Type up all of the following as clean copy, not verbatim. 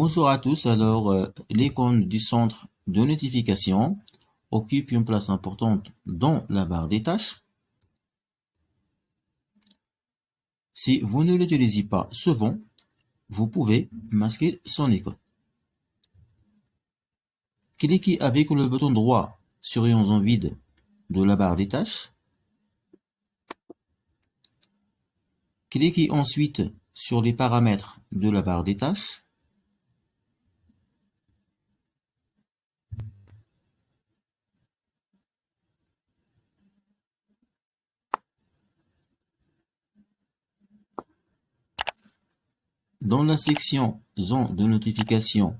Bonjour à tous. Alors, l'icône du centre de notification occupe une place importante dans la barre des tâches. Si vous ne l'utilisez pas souvent, vous pouvez masquer son icône. Cliquez avec le bouton droit sur une zone vide de la barre des tâches. Cliquez ensuite sur les paramètres de la barre des tâches. Dans la section Zone de notification,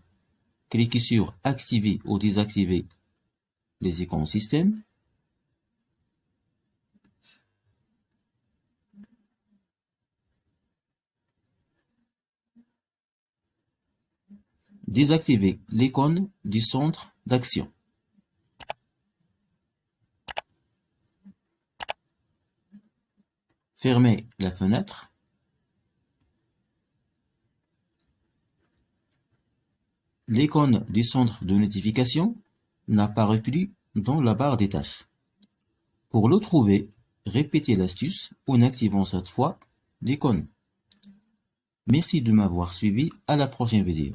cliquez sur Activer ou désactiver les icônes système. Désactivez l'icône du centre d'action. Fermez la fenêtre. L'icône du centre de notification n'apparaît plus dans la barre des tâches. Pour le trouver, répétez l'astuce en activant cette fois l'icône. Merci de m'avoir suivi. À la prochaine vidéo.